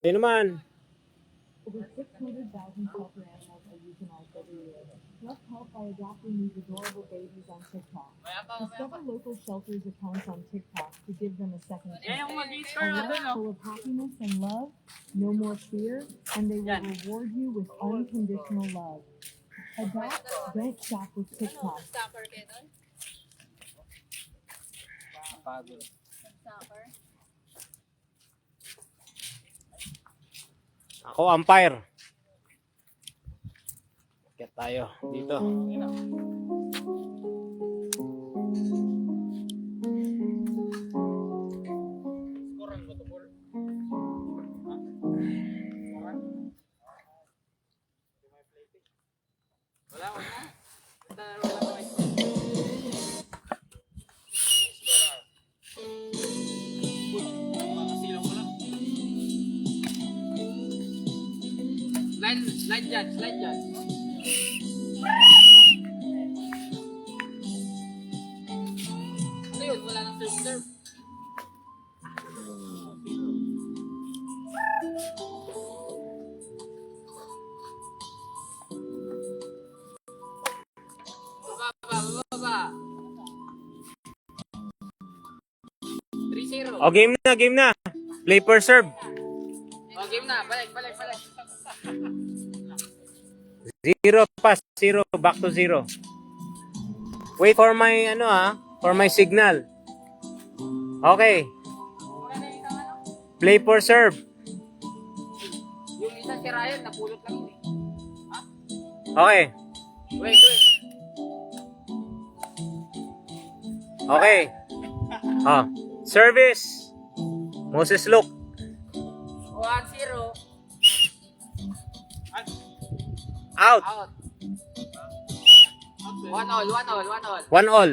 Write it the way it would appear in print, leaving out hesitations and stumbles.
Sino man? Over 600,000 shelter animals are euthanized every year. Let's help by adopting these adorable babies on TikTok. Discover local shelters accounts on TikTok to give them a second chance. A life full of happiness and love, no more fear, and they will reward you with unconditional love. Adopt, don't stop with TikTok. Ako, umpire. Kaya tayo dito. Slide dyan, slide dyan. Ano yun? Wala nang serve. Baba. 3-0. O, game na. Play per serve. O, game na. Balik. 0 pass, 0, back to 0. Wait for my, for my signal. Okay. Play for serve. Yung isa si Ryan, napulot lang yun eh. Okay. Wait. Okay. Service. Moses look. 1-0. Out. Out. 1-1 all. 1 all.